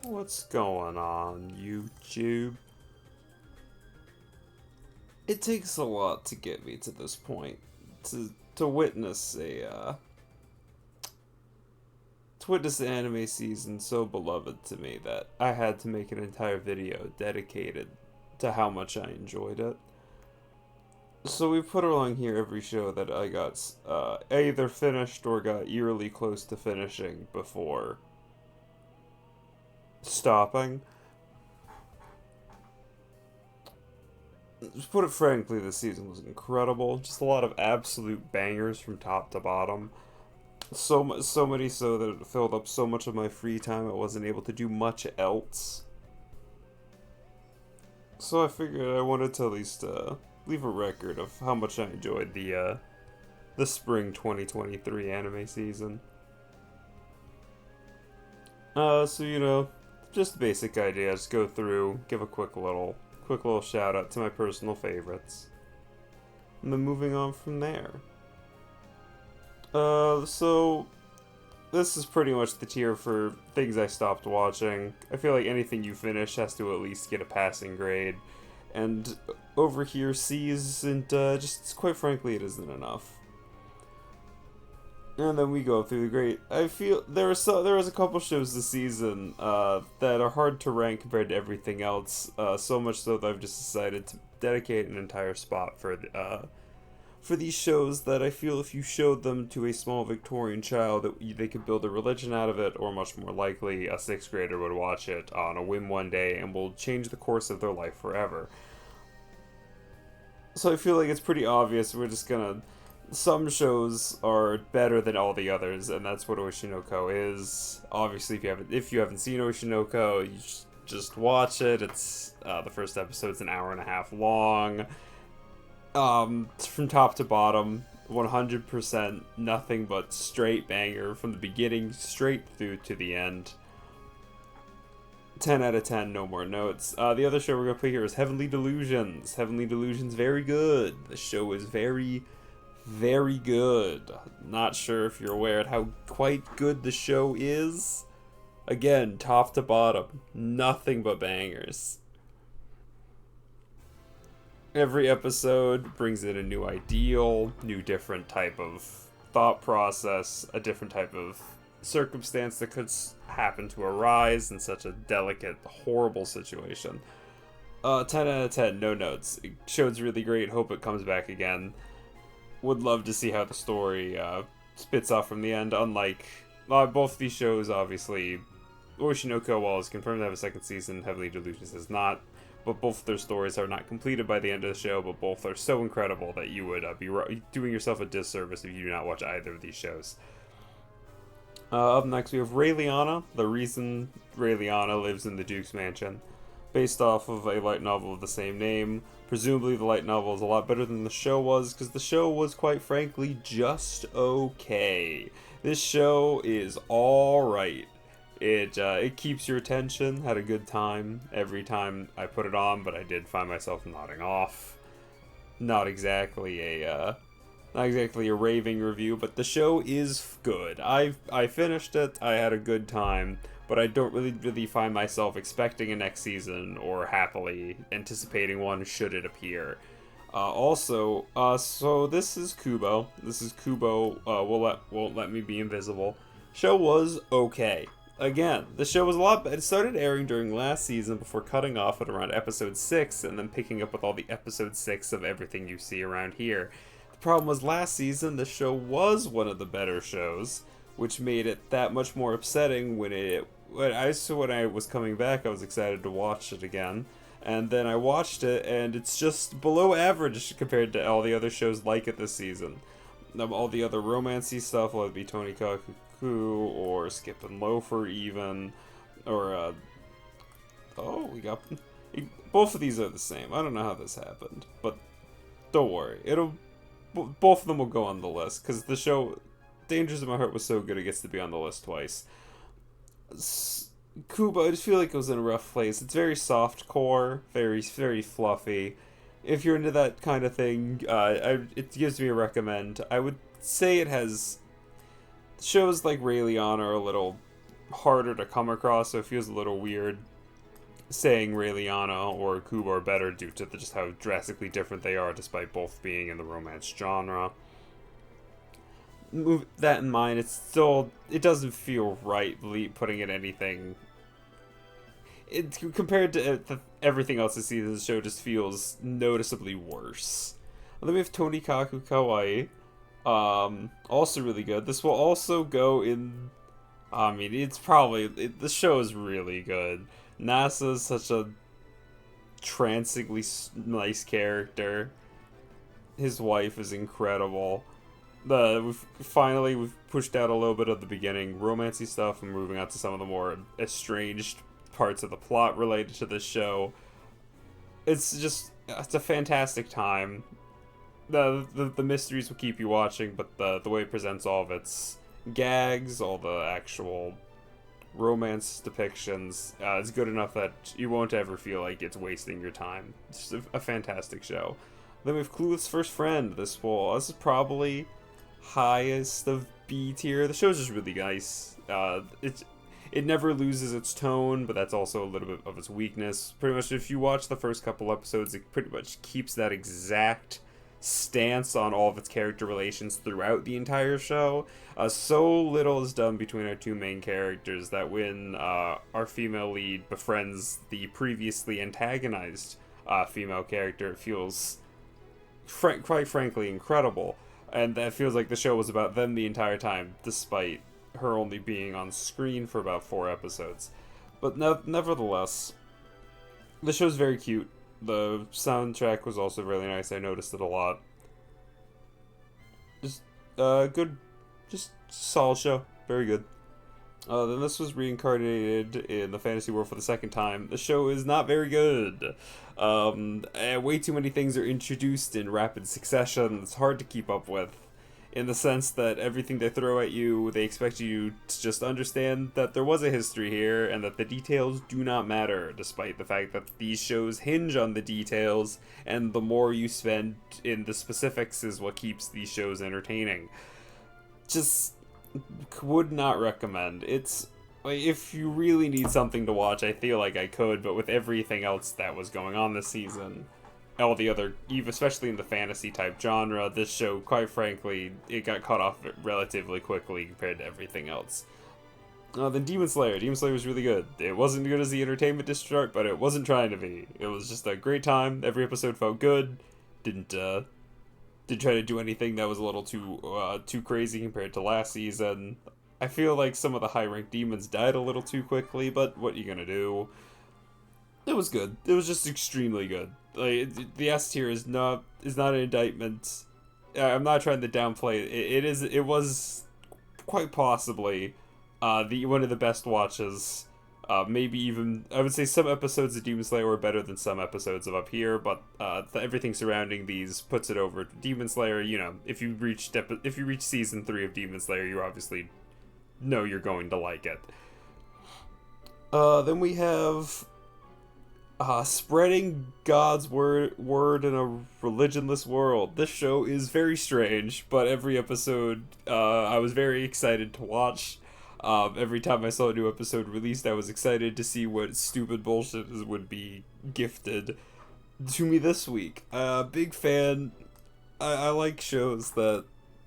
What's going on, YouTube? It takes a lot to get me to this point. To witness to witness the anime season so beloved to me that I had to make an entire video dedicated to how much I enjoyed it. So we put along here every show that I got either finished or got eerily close to finishing before stopping. To put it frankly, this season was incredible. Just a lot of absolute bangers from top to bottom. So many so that it filled up so much of my free time I wasn't able to do much else. So I figured I wanted to at least leave a record of how much I enjoyed the spring 2023 anime season. Just the basic idea. Just go through, give a quick little shout out to my personal favorites, and then moving on from there. So this is pretty much the tier for things I stopped watching. I feel like anything you finish has to at least get a passing grade, and over here C isn't just quite frankly it isn't enough. And then we go through the great. I feel there was a couple shows this season that are hard to rank compared to everything else. So much so that I've just decided to dedicate an entire spot for these shows that I feel if you showed them to a small Victorian child, that they could build a religion out of it, or much more likely, a sixth grader would watch it on a whim one day and will change the course of their life forever. So I feel like it's pretty obvious we're just gonna. Some shows are better than all the others, and that's what Oshinoko is. Obviously, if you haven't seen Oshinoko, you just watch it. It's the first episode's an hour and a half long. From top to bottom, 100% nothing but straight banger from the beginning straight through to the end. 10 out of 10, no more notes. The other show we're gonna play here is Heavenly Delusions. Heavenly Delusions, very good. The show is very good. Not sure if you're aware of how quite good the show is. Again, top to bottom, nothing but bangers. Every episode brings in a new ideal, new different type of thought process, a different type of circumstance that could happen to arise in such a delicate, horrible situation. 10 out of 10, no notes. Show's really great, hope it comes back again. Would love to see how the story spits off from the end. Unlike both these shows, obviously, Oshinoko, while is confirmed to have a second season, Heavenly Delusions is not. But both their stories are not completed by the end of the show, but both are so incredible that you would be doing yourself a disservice if you do not watch either of these shows. Up next, we have Raeliana, the reason Raeliana lives in the Duke's Mansion, based off of a light novel of the same name. Presumably the light novel is a lot better than the show was, because the show was, quite frankly, just okay. This show is alright. It keeps your attention, had a good time every time I put it on, but I did find myself nodding off. Not exactly a raving review, but the show is good. I finished it, I had a good time, but I don't really find myself expecting a next season or happily anticipating one should it appear. So this is Kubo. Won't let me be invisible. Show was okay. Again, the show was a lot better. It started airing during last season before cutting off at around episode 6 and then picking up with all the episode 6 of everything you see around here. The problem was last season the show was one of the better shows, which made it that much more upsetting when I was coming back. I was excited to watch it again, and then I watched it and it's just below average compared to all the other shows like it this season. All the other romancy stuff, whether it be Tony Kaku or Skip and Loafer even, or both of these are the same. I don't know how this happened, but don't worry, both of them will go on the list because the show Dangers in My Heart was so good it gets to be on the list twice. Kubo, I just feel like it was in a rough place. It's very soft core, very fluffy. If you're into that kind of thing, it gives me a recommend. I would say it has shows like Raeliana are a little harder to come across, so it feels a little weird saying Raeliana or Kubo are better due to just how drastically different they are, despite both being in the romance genre. Move that in mind, it doesn't feel right putting in anything. Compared to everything else this season, the show just feels noticeably worse. And then we have Tonikaku Kawaii, also really good. This will also go in. I mean, the show is really good. Nasa is such a trancingly nice character. His wife is incredible. We've pushed out a little bit of the beginning romancy stuff and moving on to some of the more estranged parts of the plot related to this show. It's a fantastic time. The mysteries will keep you watching, but the way it presents all of its gags, all the actual romance depictions, is good enough that you won't ever feel like it's wasting your time. It's just a fantastic show. Then we have Clueless First Friend. This is probably highest of B tier. The show's just really nice. It never loses its tone, but that's also a little bit of its weakness. Pretty much, if you watch the first couple episodes, it pretty much keeps that exact stance on all of its character relations throughout the entire show. So little is done between our two main characters that when our female lead befriends the previously antagonized female character, it feels quite frankly incredible. And that feels like the show was about them the entire time, despite her only being on screen for about 4 episodes. But nevertheless, the show's very cute. The soundtrack was also really nice. I noticed it a lot. Just good, just solid show. Very good. Then this was reincarnated in the fantasy world for the second time. The show is not very good. Way too many things are introduced in rapid succession. It's hard to keep up with, in the sense that everything they throw at you, they expect you to just understand that there was a history here and that the details do not matter, despite the fact that these shows hinge on the details, and the more you spend in the specifics is what keeps these shows entertaining. Just would not recommend. It's like, if you really need something to watch, I feel like I could, but with everything else that was going on this season, all the other, especially in the fantasy type genre, this show, quite frankly, it got cut off relatively quickly compared to everything else. Then Demon Slayer. Demon Slayer was really good. It wasn't good as the Entertainment District, but it wasn't trying to be. It was just a great time. Every episode felt good. Didn't try to do anything that was a little too crazy compared to last season. I feel like some of the high-ranked demons died a little too quickly, but what are you gonna do? It was good. It was just extremely good. Like, the S tier is not an indictment. I'm not trying to downplay it. It was quite possibly one of the best watches. Maybe even, I would say some episodes of Demon Slayer were better than some episodes of Up Here, but everything surrounding these puts it over. Demon Slayer, if you reach season 3 of Demon Slayer, you obviously know you're going to like it. Then we have Spreading God's word in a religionless world. This show is very strange, but every episode I was very excited to watch. Every time I saw a new episode released, I was excited to see what stupid bullshit would be gifted to me this week. Big fan. I like shows that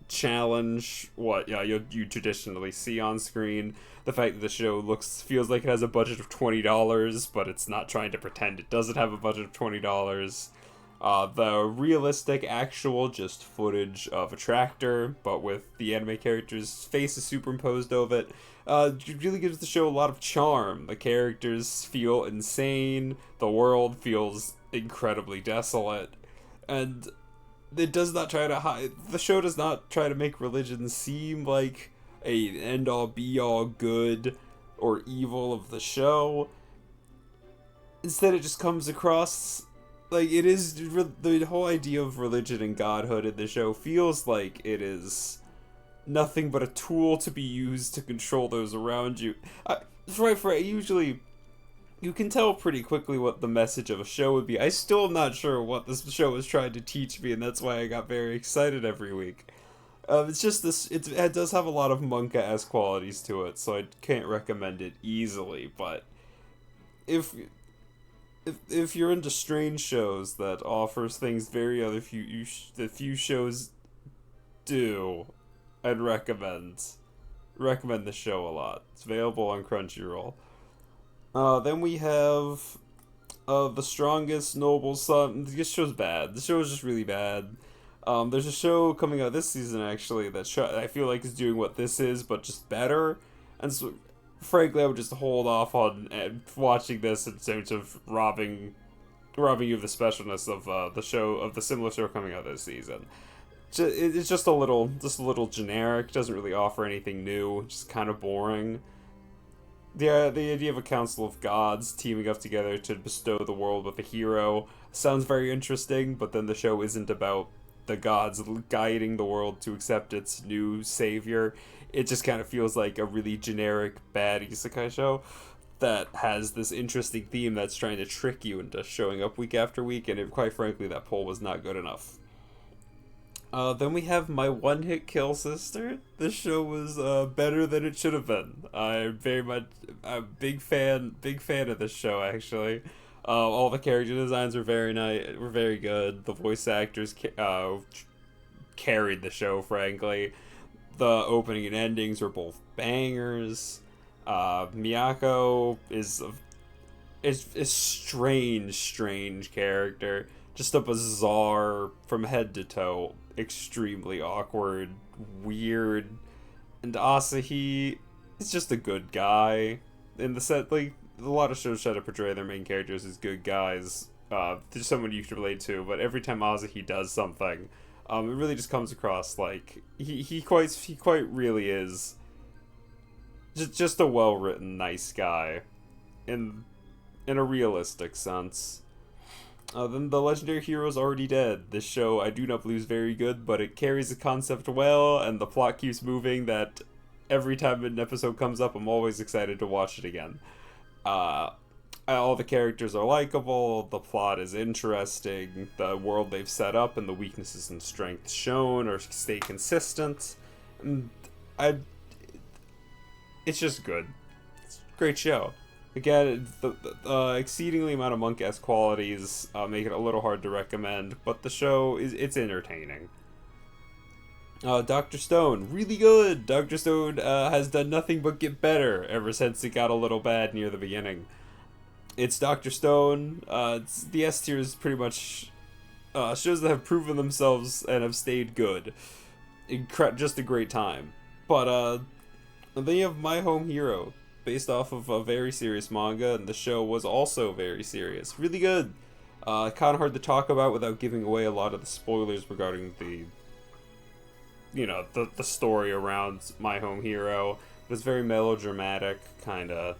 challenge what you traditionally see on screen. The fact that the show feels like it has a budget of $20, but it's not trying to pretend it doesn't have a budget of $20. The realistic, actual, just footage of a tractor, but with the anime character's faces superimposed over it, really gives the show a lot of charm. The characters feel insane, the world feels incredibly desolate, and it does not try to hide. The show does not try to make religion seem like a end-all, be-all good or evil of the show. Instead, it just comes across like it is. The whole idea of religion and godhood in the show feels like it is nothing but a tool to be used to control those around you. Usually, you can tell pretty quickly what the message of a show would be. I still am not sure what this show was trying to teach me, and that's why I got very excited every week. It's just this. It does have a lot of manga-esque qualities to it, so I can't recommend it easily. But if if you're into strange shows that offers things very other few shows do, I'd recommend the show a lot. It's available on Crunchyroll. Then we have The Strongest Noble Son. This show's bad. The show is just really bad. There's a show coming out this season actually that I feel like is doing what this is, but just better. And so, frankly, I would just hold off on watching this in terms of robbing you of the specialness of the similar show coming out this season. It's just a little generic. Doesn't really offer anything new. Just kind of boring. The idea of a council of gods teaming up together to bestow the world with a hero sounds very interesting, but then the show isn't about the gods guiding the world to accept its new savior. It just kind of feels like a really generic bad isekai show that has this interesting theme that's trying to trick you into showing up week after week, and quite frankly, that poll was not good enough. Then we have My One Hit Kill Sister. This show was better than it should have been. I'm a big fan of this show actually. All the character designs were very good. The voice actors carried the show, frankly. The opening and endings were both bangers. Miyako is a strange character. Just a bizarre, from head to toe, extremely awkward, weird, and Asahi is just a good guy. In the set, like, a lot of shows try to portray their main characters as good guys. There's someone you can relate to, but every time Asahi does something, it really just comes across like he quite really is just a well written nice guy, in a realistic sense. Then The Legendary Hero is Already Dead. This show I do not believe is very good, but it carries the concept well, and the plot keeps moving that every time an episode comes up, I'm always excited to watch it again. All the characters are likable, the plot is interesting, the world they've set up and the weaknesses and strengths shown or stay consistent. And it's just good. It's a great show. Again, the exceedingly amount of monk-esque qualities make it a little hard to recommend, but the show it's entertaining. Dr. Stone, really good. Dr. Stone has done nothing but get better ever since it got a little bad near the beginning. It's Dr. Stone. The S tier is pretty much shows that have proven themselves and have stayed good. Just a great time. But then you have My Home Hero, based off of a very serious manga, and the show was also very serious. Really good. Kind of hard to talk about without giving away a lot of the spoilers regarding the story around My Home Hero. It's very melodramatic, kind of.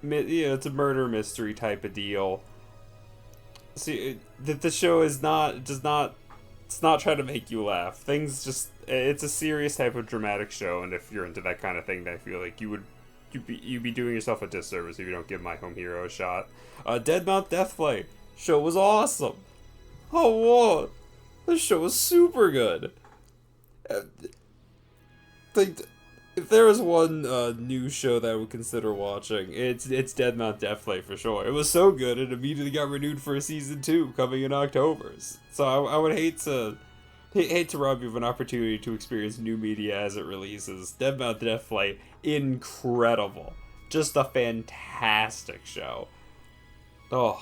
It's a murder mystery type of deal. See, the show it's not trying to make you laugh. It's a serious type of dramatic show, and if you're into that kind of thing, then I feel like you'd be doing yourself a disservice if you don't give My Home Hero a shot. Dead Mount Deathplay show was awesome. Oh, whoa. This show was super good. If there was one new show that I would consider watching, it's Dead Mount Deathplay for sure. It was so good, it immediately got renewed for a season 2 coming in October. So I would hate to rob you of an opportunity to experience new media as it releases. Dead Mount Deathplay, incredible. Just a fantastic show. Oh,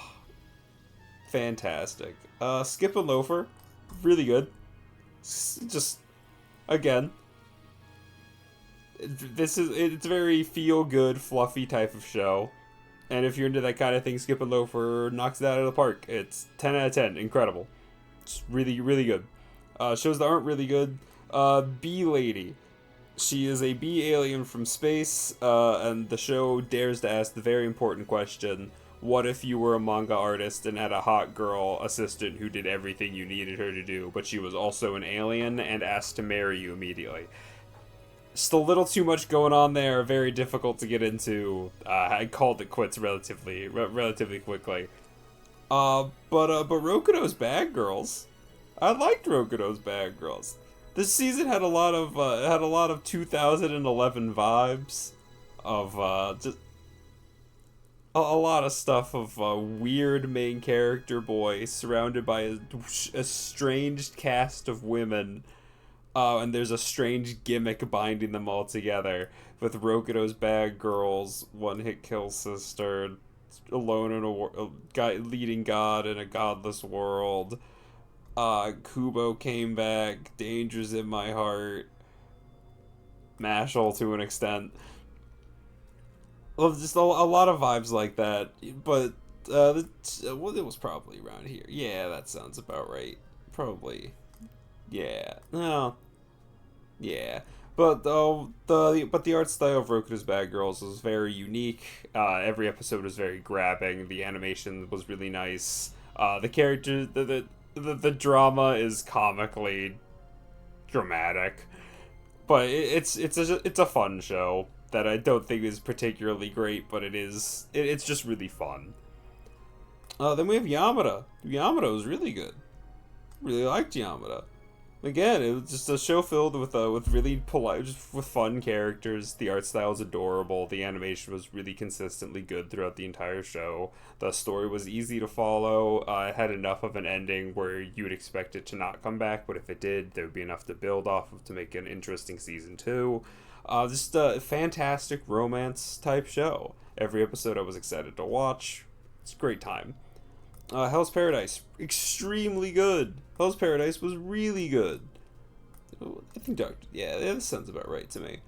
fantastic. Skip and Loafer, really good. Just, again, it's a very feel-good, fluffy type of show. And if you're into that kind of thing, Skip and Loafer knocks it out of the park. It's 10 out of 10, incredible. It's really, really good. Shows that aren't really good. Bee Lady. She is a bee alien from space, and the show dares to ask the very important question, what if you were a manga artist and had a hot girl assistant who did everything you needed her to do, but she was also an alien and asked to marry you immediately? Just a little too much going on there, very difficult to get into. I called it quits relatively quickly. But Rokuno's Bad Girls, I liked Rokudo's Bad Girls. This season had a lot of 2011 vibes of just a lot of stuff of a weird main character boy surrounded by a estranged cast of women. And there's a strange gimmick binding them all together with Rokudo's Bad Girls, One Hit Kill Sister, Alone in a guy leading God in a godless world. Kubo came back, Danger's in My Heart, Mashal to an extent. Well, just a lot of vibes like that. But well, it was probably around here. Yeah, that sounds about right. Probably. Yeah. No. Yeah. But the art style of Roku's Bad Girls was very unique. Every episode was very grabbing. The animation was really nice. The characters, the drama is comically dramatic, but it's a fun show that I don't think is particularly great, but it's just really fun. Then we have Yamada. Yamada was really good. Really liked Yamada. Again, it was just a show filled with really polite, just with fun characters. The art style is adorable. The animation was really consistently good throughout the entire show. The story was easy to follow. It had enough of an ending where you would expect it to not come back, but if it did, there would be enough to build off of to make an interesting season 2. Just a fantastic romance type show. Every episode I was excited to watch. It's a great time. Hell's Paradise, extremely good. Hell's Paradise was really good. I think yeah, that sounds about right to me.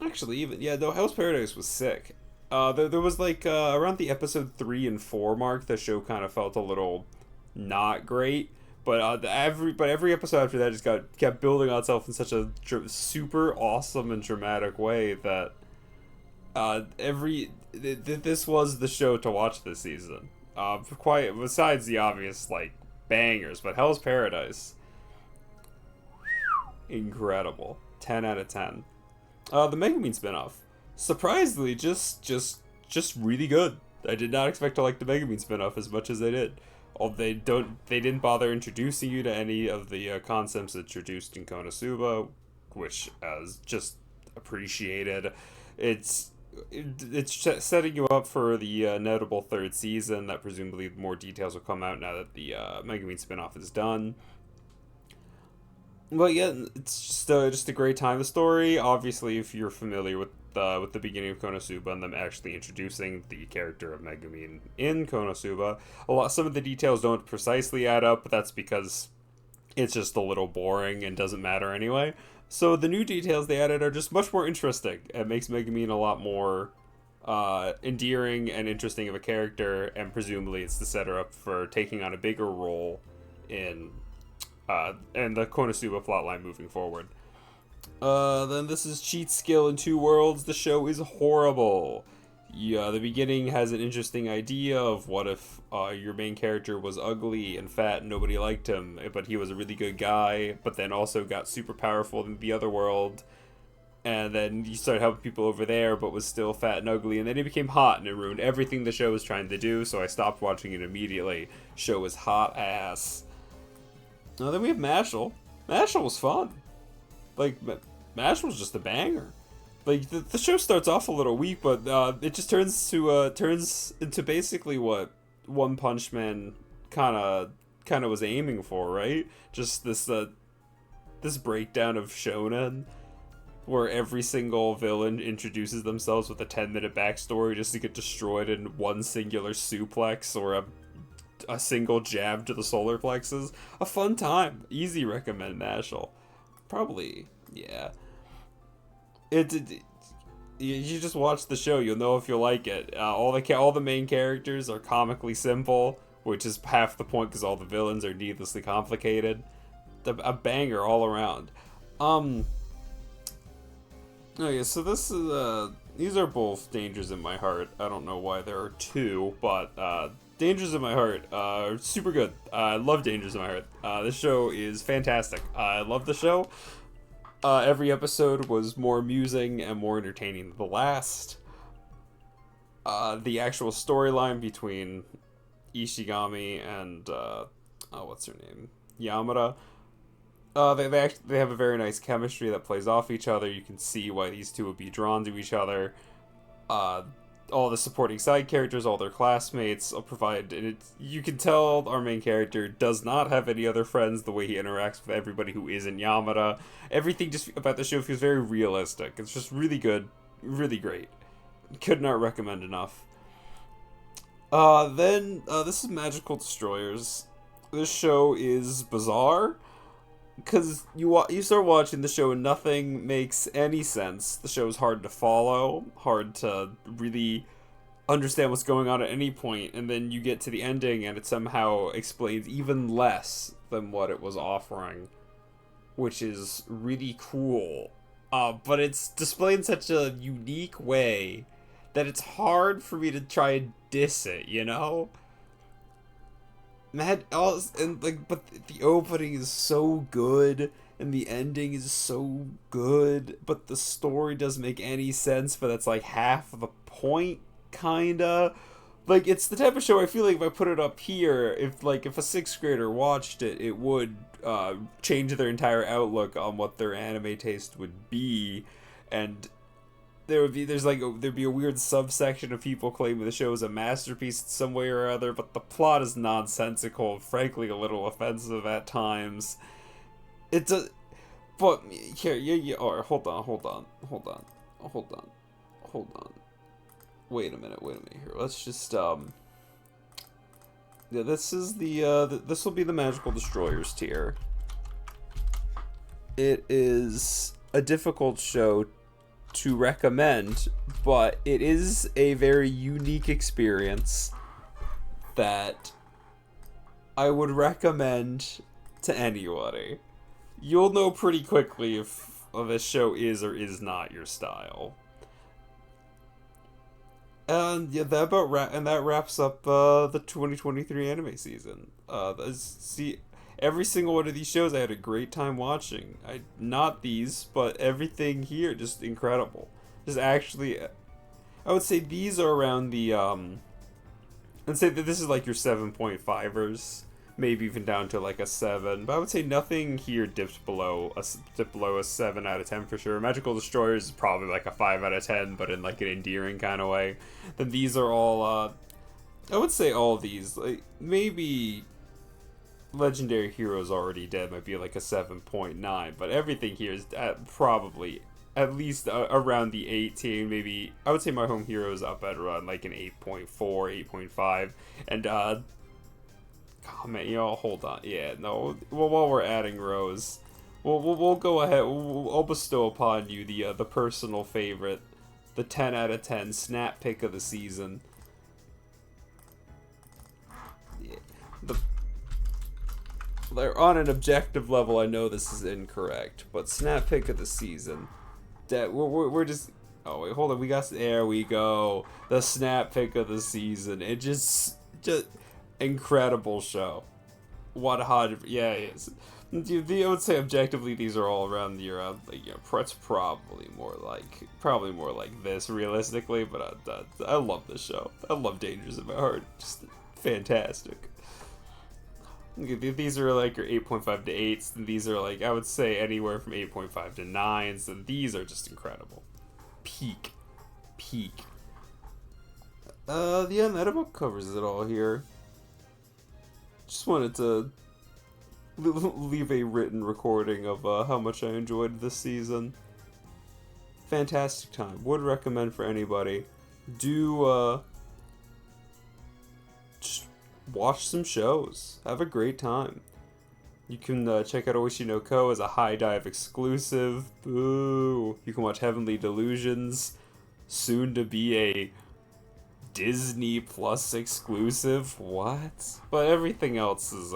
Actually, even yeah, no, Hell's Paradise was sick. There was like around the episode 3 and 4 mark, the show kind of felt a little not great. But every episode after that just kept building on itself in such a super awesome and dramatic way that this was the show to watch this season. Quite besides the obvious like bangers, but Hell's Paradise, incredible, 10 out of 10. The Megumin spinoff, surprisingly, just really good. I did not expect to like the Megumin spinoff as much as I did. They didn't bother introducing you to any of the concepts introduced in Konosuba, which is just appreciated. It's setting you up for the inevitable third season that presumably more details will come out now that the Megumin spinoff is done. But yeah, it's just a great time. The story, obviously, if you're familiar with the beginning of Konosuba and them actually introducing the character of Megumin in Konosuba, some of the details don't precisely add up, but that's because it's just a little boring and doesn't matter anyway. So the new details they added are just much more interesting. It makes Megumin a lot more endearing and interesting of a character, and presumably it's to set her up for taking on a bigger role in the Konosuba plotline moving forward. Then this is Cheat Skill in Two Worlds. The show is horrible. Yeah, the beginning has an interesting idea of what if your main character was ugly and fat and nobody liked him, but he was a really good guy, but then also got super powerful in the other world, and then he started helping people over there, but was still fat and ugly, and then he became hot, and it ruined everything the show was trying to do, so I stopped watching it immediately. Show was hot ass. Now then we have Mashal. Mashal was fun. Like, Mashal was just a banger. Like the show starts off a little weak, but it just turns into basically what One Punch Man kind of was aiming for, right? Just this breakdown of shonen, where every single villain introduces themselves with a 10-minute backstory just to get destroyed in one singular suplex or a single jab to the solar plexus. A fun time. Easy recommend Mashal. Probably, yeah. You just watch the show, you'll know if you like it. All the main characters are comically simple, which is half the point because all the villains are needlessly complicated. A banger all around. Okay, so this is these are both Dangers in My Heart. I don't know why there are two, but Dangers in My Heart are super good. I love Dangers in My Heart. This show is fantastic. I love the show. Every episode was more amusing and more entertaining than the last. The actual storyline between Ishigami and what's her name? Yamada. They have a very nice chemistry that plays off each other. You can see why these two would be drawn to each other. Uh, all the supporting side characters, all their classmates provide, and you can tell our main character does not have any other friends. The way he interacts with everybody who isn't Yamada, everything just about the show feels very realistic. It's just really good, really great. Could not recommend enough. This is Magical Destroyers. This show is bizarre because you start watching the show and nothing makes any sense. The show is hard to follow, hard to really understand what's going on at any point, and then you get to the ending and it somehow explains even less than what it was offering, which is really cool. But it's displayed in such a unique way that it's hard for me to try and diss it, you know? But the opening is so good, and the ending is so good, but the story doesn't make any sense, but that's like half of the point, kinda. Like, it's the type of show I feel like if I put it up here, if a sixth grader watched it, it would change their entire outlook on what their anime taste would be, and there'd be a weird subsection of people claiming the show is a masterpiece in some way or other, but the plot is nonsensical, frankly a little offensive at times. It's a, but here, yeah, or hold on. Wait a minute here. Let's just yeah, this is this will be the Magical Destroyers tier. It is a difficult show to recommend, but it is a very unique experience that I would recommend to anybody. You'll know pretty quickly if this show is or is not your style. And yeah, that wraps up the 2023 anime season. Every single one of these shows I had a great time watching. Not these, but everything here just incredible. Just actually, I would say these are around the I'd say that this is like your 7.5ers, maybe even down to like a 7. But I would say nothing here dipped below a 7 out of 10 for sure. Magical Destroyers is probably like a 5 out of 10, but in like an endearing kind of way. Then these are all I would say all of these, like maybe Legendary Heroes Already Dead might be like a 7.9, but everything here is probably at least around the 18, maybe. I would say My Home Hero is up at around like an 8.4, 8.5, and comment, hold on, yeah, no, well, while we're adding rows, we'll go ahead, I'll bestow upon you the personal favorite, the 10 out of 10 snap pick of the season. Yeah, on an objective level, I know this is incorrect, but snap pick of the season. That we're just. Oh wait, hold on. There we go. The snap pick of the season. It just incredible show. 100. Yeah, it is. I would say objectively, these are all around the it's probably more like this realistically, but I love this show. I love Dangerous in My Heart. Just fantastic. These are like your 8.5 to 8s, and these are like, I would say anywhere from 8.5 to 9s, and these are just incredible. Peak. Yeah, that about covers it all here. Just wanted to leave a written recording of how much I enjoyed this season. Fantastic time. Would recommend for anybody. Do, just watch some shows. Have a great time. You can check out Oishi no Ko as a High Dive exclusive. Boo! You can watch Heavenly Delusions, soon to be a Disney Plus exclusive. What? But everything else is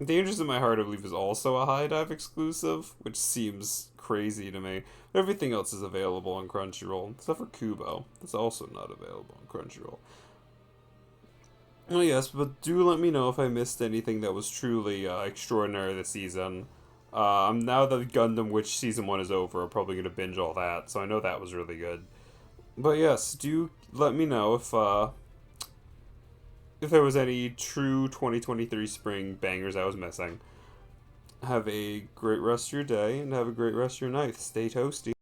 Dangerous in My Heart, I believe, is also a High Dive exclusive, which seems crazy to me. But everything else is available on Crunchyroll, except for Kubo. That's also not available on Crunchyroll. Oh yes, but do let me know if I missed anything that was truly extraordinary this season. Now that Gundam Witch Season 1 is over, I'm probably going to binge all that, so I know that was really good. But yes, do let me know if there was any true 2023 spring bangers I was missing. Have a great rest of your day and have a great rest of your night. Stay toasty.